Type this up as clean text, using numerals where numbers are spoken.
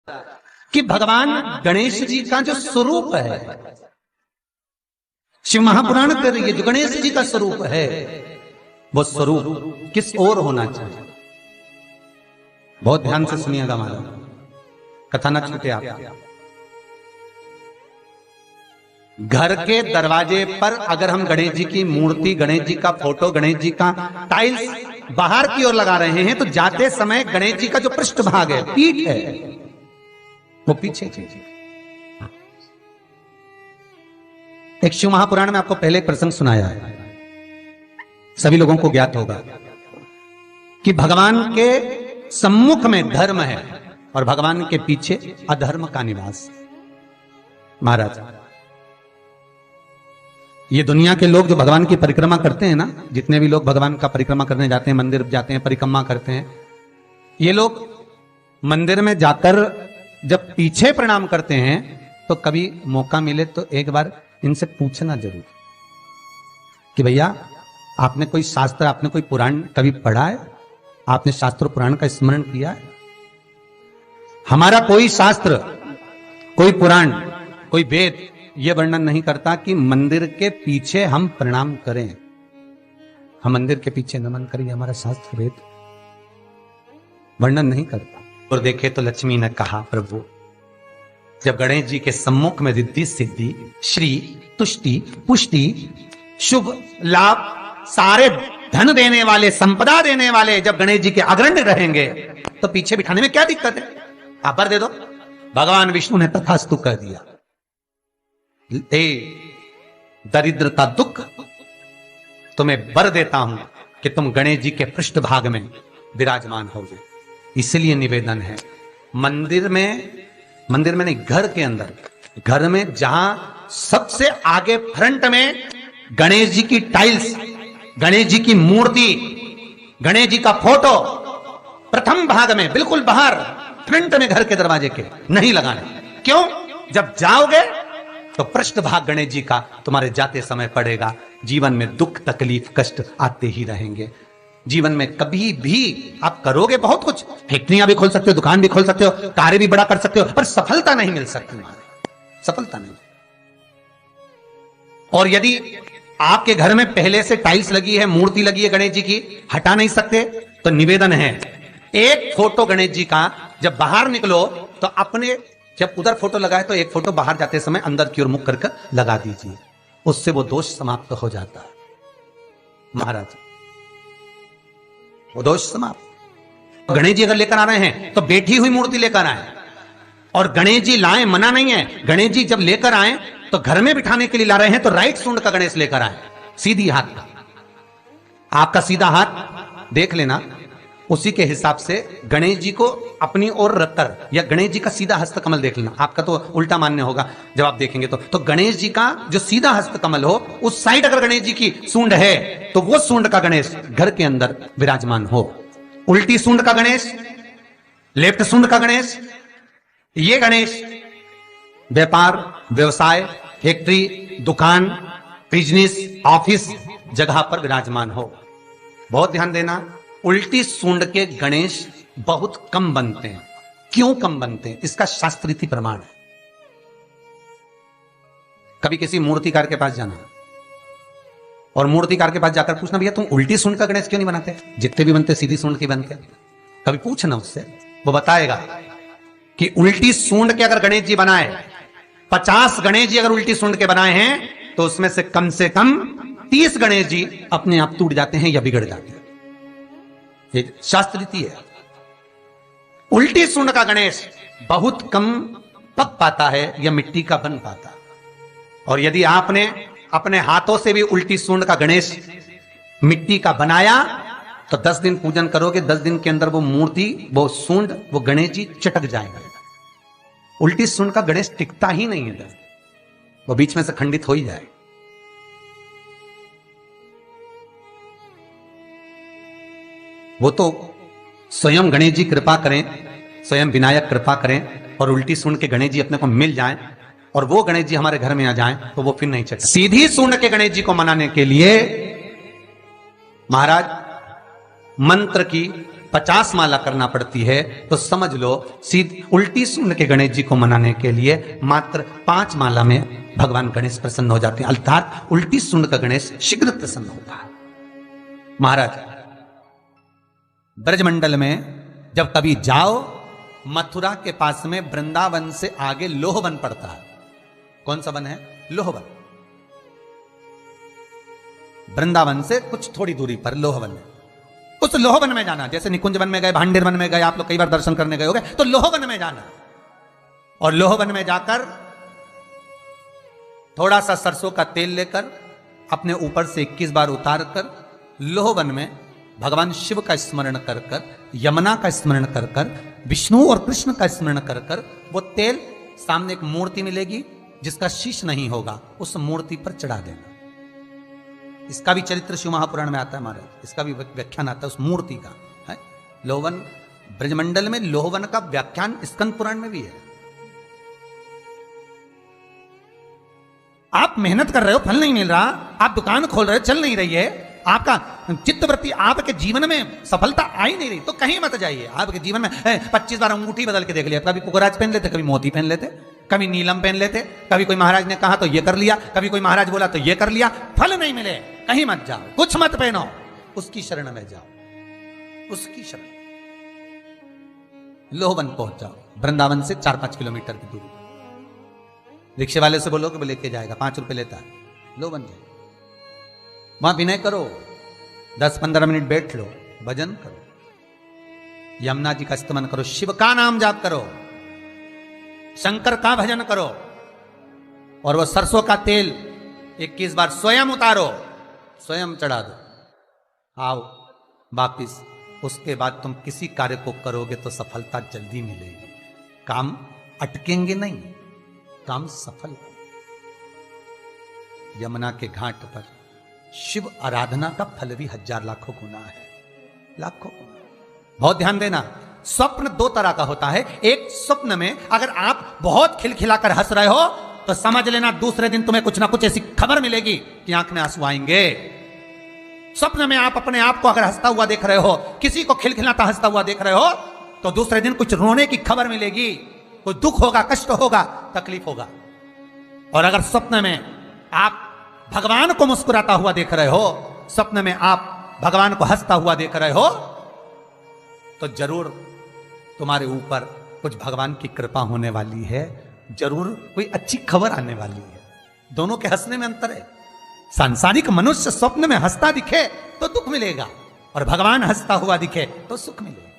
कि भगवान गणेश जी का जो स्वरूप है, शिव महापुराण कर रही है, जो गणेश जी का स्वरूप है वो स्वरूप किस ओर होना चाहिए। बहुत ध्यान से सुनिएगा महाराज, कथा ना छूटे आप। घर के दरवाजे पर अगर हम गणेश जी की मूर्ति, गणेश जी का फोटो, गणेश जी का टाइल्स बाहर की ओर लगा रहे हैं तो जाते समय गणेश जी का जो पृष्ठभाग है, पीठ है, वो पीछे चाहिए। एक शिव महापुराण में आपको पहले एक प्रसंग सुनाया है, सभी लोगों को ज्ञात होगा कि भगवान के सम्मुख में धर्म है और भगवान के पीछे अधर्म का निवास। महाराज, ये दुनिया के लोग जो भगवान की परिक्रमा करते हैं ना, जितने भी लोग भगवान का परिक्रमा करने जाते हैं, मंदिर जाते हैं, परिक्रमा करते हैं, ये लोग मंदिर में जाकर जब पीछे प्रणाम करते हैं तो कभी मौका मिले तो एक बार इनसे पूछना जरूर कि भैया आपने कोई शास्त्र, आपने कोई पुराण कभी पढ़ा है? आपने शास्त्र पुराण का स्मरण किया है? हमारा कोई शास्त्र, कोई पुराण, कोई वेद यह वर्णन नहीं करता कि मंदिर के पीछे हम प्रणाम करें, हम मंदिर के पीछे नमन करें, हमारा शास्त्र वेद वर्णन नहीं करता। और देखे तो लक्ष्मी ने कहा, प्रभु जब गणेश जी के सम्मुख में रिद्धि सिद्धि श्री तुष्टि पुष्टि शुभ लाभ सारे धन देने वाले, संपदा देने वाले जब गणेश जी के अग्रण्य रहेंगे तो पीछे बिठाने में क्या दिक्कत है? आप पर दे दो। भगवान विष्णु ने तथास्तु कह दिया, दरिद्रता दुख तुम्हें वर देता हूं कि तुम गणेश जी के पृष्ठभाग में विराजमान होगे। इसलिए निवेदन है, मंदिर में नहीं, घर के अंदर, घर में जहां सबसे आगे फ्रंट में गणेश जी की टाइल्स, गणेश जी की मूर्ति, गणेश जी का फोटो प्रथम भाग में बिल्कुल बाहर फ्रंट में घर के दरवाजे के नहीं लगाने। क्यों? जब जाओगे तो पृष्ठभाग गणेश जी का तुम्हारे जाते समय पड़ेगा। जीवन में दुख तकलीफ कष्ट आते ही रहेंगे। जीवन में कभी भी आप करोगे बहुत कुछ, फैक्ट्रियां भी खोल सकते हो, दुकान भी खोल सकते हो, कार्य भी बड़ा कर सकते हो, पर सफलता नहीं मिल सकती, सफलता नहीं। और यदि आपके घर में पहले से टाइल्स लगी है, मूर्ति लगी है गणेश जी की, हटा नहीं सकते, तो निवेदन है एक फोटो गणेश जी का जब बाहर निकलो तो अपने, जब उधर फोटो लगाए तो एक फोटो बाहर जाते समय अंदर की ओर मुख करके लगा दीजिए, उससे वो दोष समाप्त हो जाता है। महाराज, वो दोष समाप्त। गणेश जी अगर लेकर आ रहे हैं तो बैठी हुई मूर्ति लेकर आए, और गणेश जी लाए मना नहीं है। गणेश जी जब लेकर आए तो घर में बिठाने के लिए ला रहे हैं तो राइट सूंड का गणेश लेकर आए, सीधी हाथ का। आपका सीधा हाथ देख लेना, उसी के हिसाब से गणेश जी को अपनी ओर रखकर, या गणेश जी का सीधा हस्त कमल देख लेना। आपका तो उल्टा मान्य होगा जब आप देखेंगे तो गणेश जी का जो सीधा हस्त कमल हो उस साइड अगर गणेश जी की सूंड है तो वो सूंड का गणेश घर के अंदर विराजमान हो। उल्टी सूंड का गणेश, लेफ्ट सूंड का गणेश, ये गणेश व्यापार व्यवसाय, फैक्ट्री, दुकान, बिजनेस, ऑफिस जगह पर विराजमान हो। बहुत ध्यान देना, उल्टी सूंड के गणेश बहुत कम बनते हैं। क्यों कम बनते हैं? इसका शास्त्रीय प्रमाण है। कभी किसी मूर्तिकार के पास जाना और मूर्तिकार के पास जाकर पूछना, भैया तुम उल्टी सूंड का गणेश क्यों नहीं बनाते? जितने भी बनते सीधी सूंड के बनते। कभी पूछना उससे, वो बताएगा कि उल्टी सूंड के अगर गणेश जी बनाए, 50 गणेश जी अगर उल्टी सूंड के बनाए हैं तो उसमें से कम 30 गणेश जी अपने आप टूट जाते हैं या बिगड़ जाते हैं। ये शास्त्र रीति है। उल्टी सूंड का गणेश बहुत कम पक पाता है या मिट्टी का बन पाता। और यदि आपने अपने हाथों से भी उल्टी सूंड का गणेश मिट्टी का बनाया तो 10 दिन पूजन करोगे, 10 दिन के अंदर वो मूर्ति, वो सूंड, वो गणेश जी चटक जाएगा। उल्टी सूंड का गणेश टिकता ही नहीं है, वो बीच में से खंडित हो ही जाए। वो तो स्वयं गणेश जी कृपा करें, स्वयं विनायक कृपा करें और उल्टी सूंड के गणेश जी अपने को मिल जाएं और वो गणेश जी हमारे घर में आ जाएं तो वो फिर नहीं चलता। सीधी सूंड के गणेश जी को मनाने के लिए महाराज मंत्र की 50 माला करना पड़ती है, तो समझ लो सीधी उल्टी सुन के गणेश जी को मनाने के लिए मात्र 5 माला में भगवान गणेश प्रसन्न हो जाते हैं। अर्थात उल्टी सुन का गणेश शीघ्र प्रसन्न होता है। महाराज ब्रजमंडल में जब कभी जाओ, मथुरा के पास में वृंदावन से आगे लोहवन पड़ता है। कौन सा वन है? लोहवन। वृंदावन से कुछ थोड़ी दूरी पर लोहवन है। उस लोहवन में जाना, जैसे निकुंज वन में गए, भांडेर वन में गए, आप लोग कई बार दर्शन करने गए होंगे, तो लोहवन में जाना और लोहवन में जाकर थोड़ा सा सरसों का तेल लेकर अपने ऊपर से 21 बार उतार कर लोहवन में भगवान शिव का स्मरण कर कर, यमुना का स्मरण कर कर, विष्णु और कृष्ण का स्मरण कर कर, वो तेल सामने एक मूर्ति मिलेगी जिसका शीश नहीं होगा, उस मूर्ति पर चढ़ा देना। इसका भी चरित्र शिव महापुराण में आता है महाराज, इसका भी व्याख्यान आता है उस मूर्ति का है। लोहवन ब्रजमंडल में लोहवन का व्याख्यान स्कंद पुराण में भी है। आप मेहनत कर रहे हो, फल नहीं मिल रहा, आप दुकान खोल रहे हो, चल नहीं रही है, आपका चित्तवृत्ति, आपके जीवन में सफलता आ ही नहीं रही, तो कहीं मत जाइए। आपके जीवन में 25 बार अंगूठी बदल के देख लिया, कभी पुखराज पहन लेते, कभी मोती पहन लेते, कभी नीलम पहन लेते, कभी कोई महाराज ने कहा तो ये कर लिया, कभी कोई महाराज बोला तो ये कर लिया, फल नहीं मिले, कहीं मत जाओ, कुछ मत पहनो, उसकी शरण में जाओ, उसकी शरण। लोहवन पहुंच जाओ, वृंदावन से 4-5 किलोमीटर की दूरी। रिक्शे वाले से बोलो कि वो लेके जाएगा, 5 रुपए लेता है। लोहवन जाओ, वहां विनय करो, 10-15 मिनट बैठ लो, भजन करो, यमुना जी का स्तमन करो, शिव का नाम जाप करो, शंकर का भजन करो, और वो सरसों का तेल 21 बार स्वयं उतारो, स्वयं चढ़ा दो, आओ वापिस। उसके बाद तुम किसी कार्य को करोगे तो सफलता जल्दी मिलेगी, काम अटकेंगे नहीं, काम सफल। यमुना के घाट पर शिव आराधना का फल भी 1000 लाखों गुना है, लाखों गुना। बहुत ध्यान देना, स्वप्न 2 तरह का होता है। एक, स्वप्न में अगर आप बहुत खिलखिलाकर हंस रहे हो तो समझ लेना दूसरे दिन तुम्हें कुछ ना कुछ ऐसी खबर मिलेगी कि आंख में आंसू आएंगे। स्वप्न में आप अपने आप को अगर हंसता हुआ देख रहे हो, किसी को खिलखिलाता हंसता हुआ देख रहे हो, तो दूसरे दिन कुछ रोने की खबर मिलेगी, कोई दुख होगा, कष्ट होगा, तकलीफ होगा। और अगर स्वप्न में आप भगवान को मुस्कुराता हुआ देख रहे हो, स्वप्न में आप भगवान को हंसता हुआ देख रहे हो, तो जरूर तुम्हारे ऊपर कुछ भगवान की कृपा होने वाली है, जरूर कोई अच्छी खबर आने वाली है। दोनों के हंसने में अंतर है। सांसारिक मनुष्य स्वप्न में हंसता दिखे तो दुख मिलेगा, और भगवान हंसता हुआ दिखे तो सुख मिलेगा।